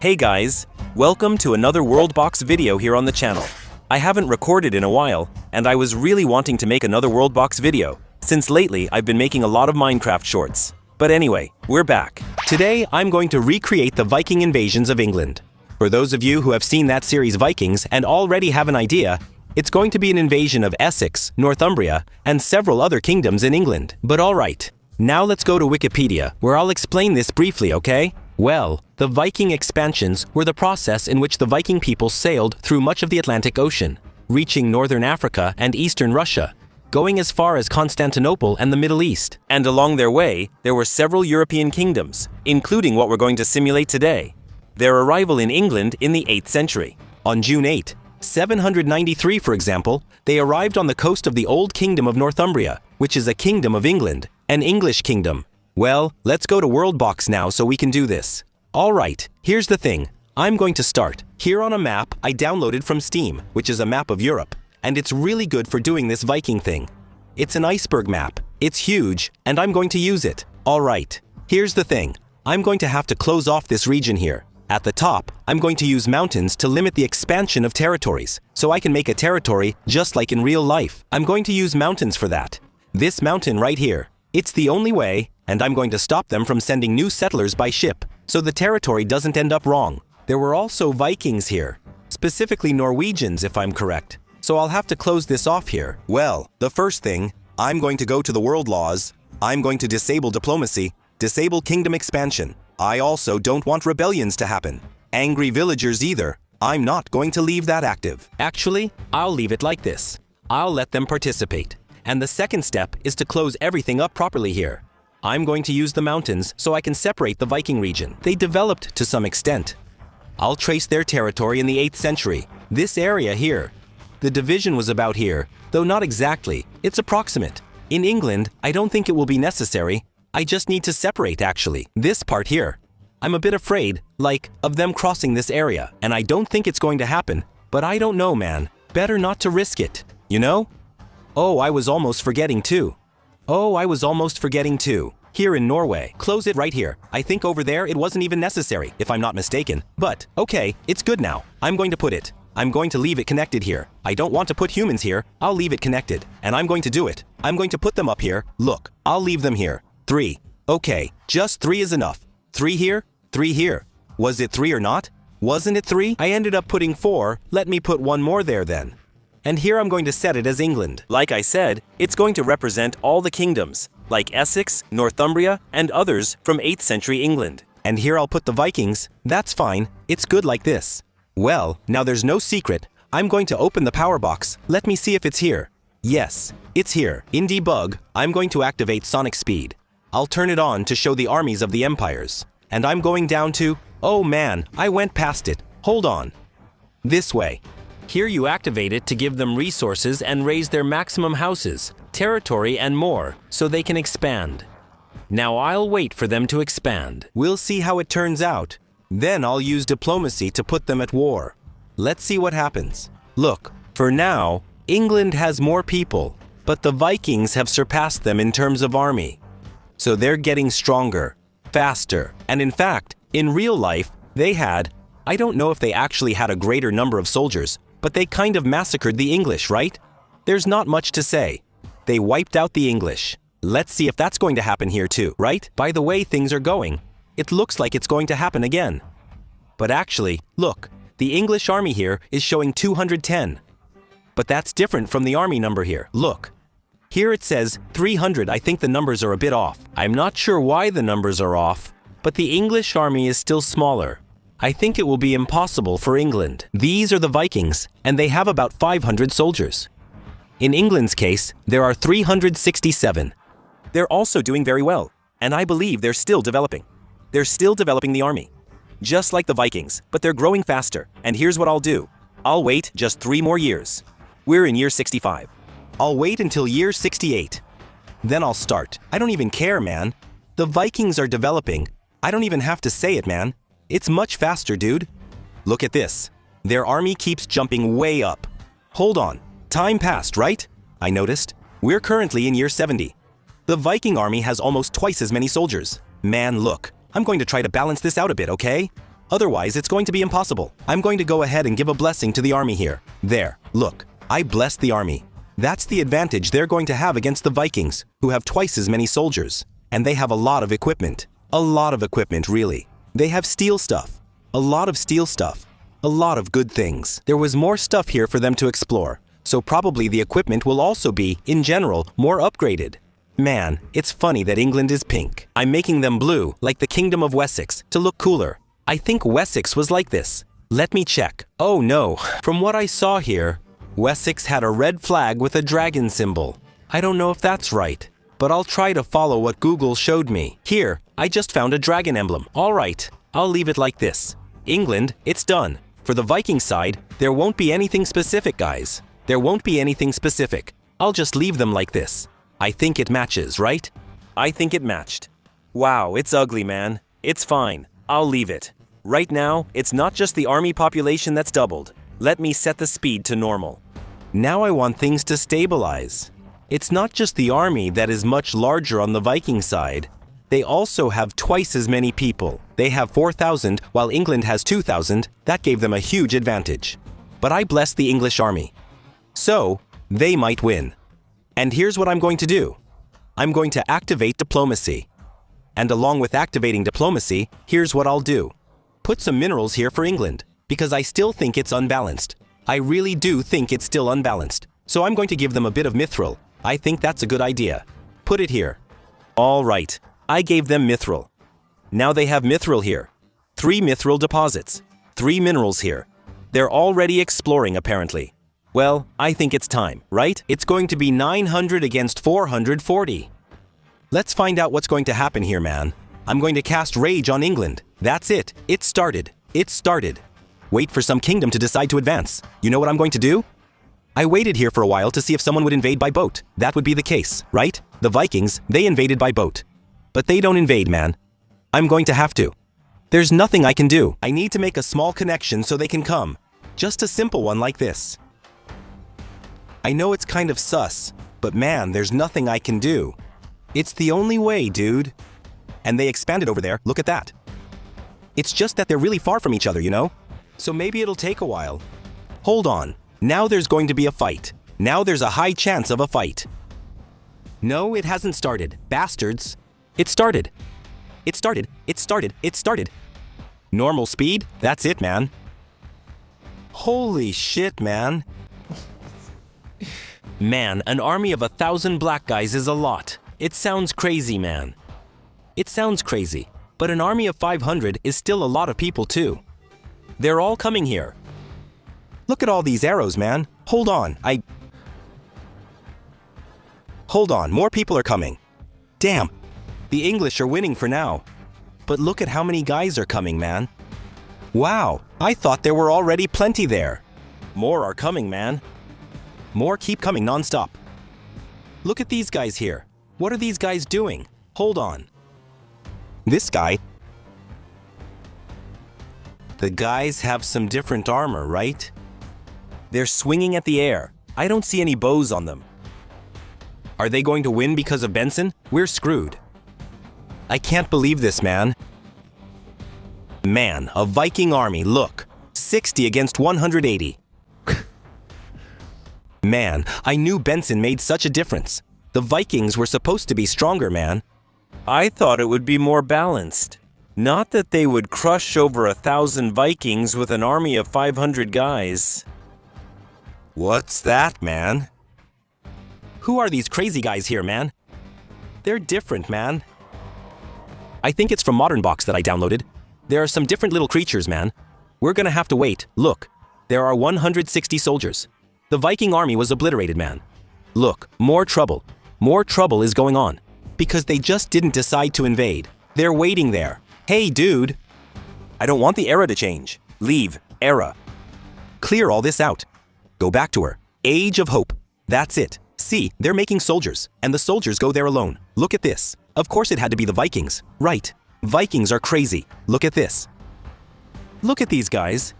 Hey guys, welcome to another Worldbox video here on the channel. I haven't recorded in a while, and I was really wanting to make another Worldbox video, since lately I've been making a lot of Minecraft shorts. But anyway, we're back. Today I'm going to recreate the Viking invasions of England. For those of you who have seen that series Vikings and already have an idea, it's going to be an invasion of Essex, Northumbria, and several other kingdoms in England. But alright, now let's go to Wikipedia, where I'll explain this briefly, okay? Well, the Viking expansions were the process in which the Viking people sailed through much of the Atlantic Ocean, reaching northern Africa and eastern Russia, going as far as Constantinople and the Middle East. And along their way, there were several European kingdoms, including what we're going to simulate today. Their arrival in England in the 8th century. On June 8, 793, for example, they arrived on the coast of the Old Kingdom of Northumbria, which is a kingdom of England, an English kingdom. Well, let's go to Worldbox now so we can do this. Alright, here's the thing. I'm going to start here on a map I downloaded from Steam, which is a map of Europe, and it's really good for doing this Viking thing. It's an iceberg map, it's huge, and I'm going to use it. Alright, here's the thing. I'm going to have to close off this region here. At the top, I'm going to use mountains to limit the expansion of territories, so I can make a territory just like in real life. I'm going to use mountains for that. This mountain right here. It's the only way, and I'm going to stop them from sending new settlers by ship, so the territory doesn't end up wrong. There were also Vikings here, specifically Norwegians if I'm correct, so I'll have to close this off here. Well, the first thing, I'm going to go to the world laws. I'm going to disable diplomacy, disable kingdom expansion. I also don't want rebellions to happen. Angry villagers either. I'm not going to leave that active. Actually, I'll leave it like this. I'll let them participate. And the second step is to close everything up properly here. I'm going to use the mountains so I can separate the Viking region. They developed to some extent. I'll trace their territory in the 8th century. This area here. The division was about here, though not exactly. It's approximate. In England, I don't think it will be necessary. I just need to separate actually. This part here. I'm a bit afraid, like, of them crossing this area, and I don't think it's going to happen, but I don't know, man. Better not to risk it, you know? Oh, I was almost forgetting too. Here in Norway. Close it right here. I think over there it wasn't even necessary, if I'm not mistaken. But, okay, it's good now. I'm going to leave it connected here. I don't want to put humans here. I'll leave it connected. And I'm going to do it. I'm going to put them up here. Look, I'll leave them here. 3. Okay, just 3 is enough. 3 here, 3 here. Was it 3 or not? Wasn't it 3? I ended up putting 4. Let me put 1 more there then. And here I'm going to set it as England. Like I said, it's going to represent all the kingdoms, like Essex, Northumbria, and others from 8th century England. And here I'll put the Vikings. That's fine. It's good like this. Well, now there's no secret. I'm going to open the power box. Let me see if it's here. Yes, it's here. In debug, I'm going to activate sonic speed. I'll turn it on to show the armies of the empires. And I'm going down to, oh man, I went past it. Hold on. This way. Here you activate it to give them resources and raise their maximum houses, territory and more, so they can expand. Now I'll wait for them to expand. We'll see how it turns out. Then I'll use diplomacy to put them at war. Let's see what happens. Look, for now, England has more people, but the Vikings have surpassed them in terms of army. So they're getting stronger, faster, and in fact, in real life, I don't know if they actually had a greater number of soldiers, but they kind of massacred the English, right? There's not much to say. They wiped out the English. Let's see if that's going to happen here too, right? By the way things are going, it looks like it's going to happen again. But actually, look, the English army here is showing 210. But that's different from the army number here. Look. Here it says 300. I think the numbers are a bit off. I'm not sure why the numbers are off, but the English army is still smaller. I think it will be impossible for England. These are the Vikings, and they have about 500 soldiers. In England's case, there are 367. They're also doing very well, and I believe they're still developing. They're still developing the army. Just like the Vikings, but they're growing faster, and here's what I'll do. I'll wait just 3 more years. We're in year 65. I'll wait until year 68. Then I'll start. I don't even care, man. The Vikings are developing. I don't even have to say it, man. It's much faster, dude. Look at this. Their army keeps jumping way up. Hold on. Time passed, right? I noticed. We're currently in year 70. The Viking army has almost twice as many soldiers. Man, look. I'm going to try to balance this out a bit, okay? Otherwise, it's going to be impossible. I'm going to go ahead and give a blessing to the army here. There, look, I blessed the army. That's the advantage they're going to have against the Vikings, who have twice as many soldiers. And they have a lot of equipment. A lot of equipment, really. They have steel stuff. A lot of steel stuff. A lot of good things. There was more stuff here for them to explore. So probably the equipment will also be, in general, more upgraded. Man, it's funny that England is pink. I'm making them blue, like the Kingdom of Wessex, to look cooler. I think Wessex was like this. Let me check. Oh no, from what I saw here, Wessex had a red flag with a dragon symbol. I don't know if that's right, but I'll try to follow what Google showed me. Here, I just found a dragon emblem. All right, I'll leave it like this. England, it's done. For the Viking side, there won't be anything specific, guys. There won't be anything specific. I'll just leave them like this. I think it matches, right? I think it matched. Wow, it's ugly, man. It's fine. I'll leave it. Right now, it's not just the army population that's doubled. Let me set the speed to normal. Now I want things to stabilize. It's not just the army that is much larger on the Viking side. They also have twice as many people. They have 4,000, while England has 2,000. That gave them a huge advantage. But I blessed the English army. So, they might win. And here's what I'm going to do. I'm going to activate diplomacy. And along with activating diplomacy, here's what I'll do. Put some minerals here for England, because I still think it's unbalanced. I really do think it's still unbalanced. So I'm going to give them a bit of mithril. I think that's a good idea. Put it here. All right, I gave them mithril. Now they have mithril here. 3 mithril deposits. 3 minerals here. They're already exploring, apparently. Well, I think it's time, right? It's going to be 900 against 440. Let's find out what's going to happen here, man. I'm going to cast Rage on England. That's it. It started. It started. Wait for some kingdom to decide to advance. You know what I'm going to do? I waited here for a while to see if someone would invade by boat. That would be the case, right? The Vikings, they invaded by boat. But they don't invade, man. I'm going to have to. There's nothing I can do. I need to make a small connection so they can come. Just a simple one like this. I know it's kind of sus, but man, there's nothing I can do. It's the only way, dude. And they expanded over there, look at that. It's just that they're really far from each other, you know? So maybe it'll take a while. Hold on, now there's going to be a fight. Now there's a high chance of a fight. No, it hasn't started, bastards. It started. It started, it started, it started. Normal speed, that's it, man. Holy shit, man. Man, an army of 1,000 black guys is a lot. It sounds crazy, man. It sounds crazy, but an army of 500 is still a lot of people too. They're all coming here. Look at all these arrows, man. Hold on, Hold on, more people are coming. Damn, the English are winning for now. But look at how many guys are coming, man. Wow, I thought there were already plenty there. More are coming, man. More keep coming non-stop. Look at these guys here. What are these guys doing? Hold on. This guy. The guys have some different armor, right? They're swinging at the air. I don't see any bows on them. Are they going to win because of Benson? We're screwed. I can't believe this, man. Man, a Viking army, look. 60 against 180. Man, I knew Benson made such a difference. The Vikings were supposed to be stronger, man. I thought it would be more balanced. Not that they would crush over 1,000 Vikings with an army of 500 guys. What's that, man? Who are these crazy guys here, man? They're different, man. I think it's from Modern Box that I downloaded. There are some different little creatures, man. We're gonna have to wait. Look, there are 160 soldiers. The Viking army was obliterated, man. Look, more trouble. More trouble is going on. Because they just didn't decide to invade. They're waiting there. Hey, dude. I don't want the era to change. Leave. Era. Clear all this out. Go back to her. Age of Hope. That's it. See, they're making soldiers, and the soldiers go there alone. Look at this. Of course it had to be the Vikings. Right. Vikings are crazy. Look at this. Look at these guys.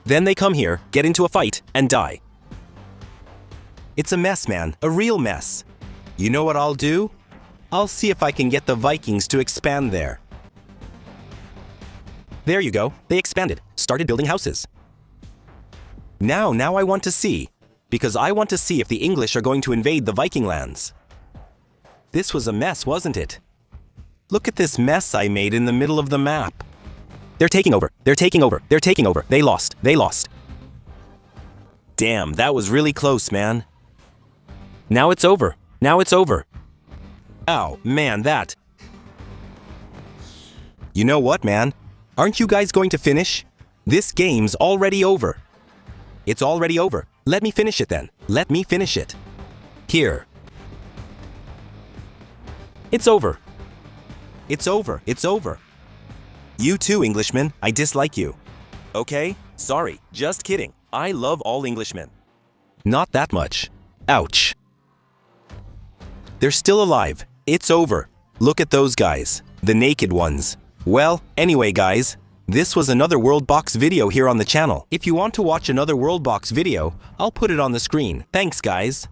Then they come here, get into a fight, and die. It's a mess, man. A real mess. You know what I'll do? I'll see if I can get the Vikings to expand there. There you go. They expanded, started building houses. Now I want to see. Because I want to see if the English are going to invade the Viking lands. This was a mess, wasn't it? Look at this mess I made in the middle of the map. They're taking over. They're taking over. They're taking over. They lost. They lost. Damn, that was really close, man. Now it's over. Now it's over. Ow, man, that. You know what, man? Aren't you guys going to finish? This game's already over. It's already over. Let me finish it then. Let me finish it. Here. It's over. It's over. It's over. You too, Englishman. I dislike you. Okay? Sorry. Just kidding. I love all Englishmen. Not that much. Ouch. They're still alive. It's over. Look at those guys. The naked ones. Well, anyway, guys. This was another World Box video here on the channel. If you want to watch another World Box video, I'll put it on the screen. Thanks, guys.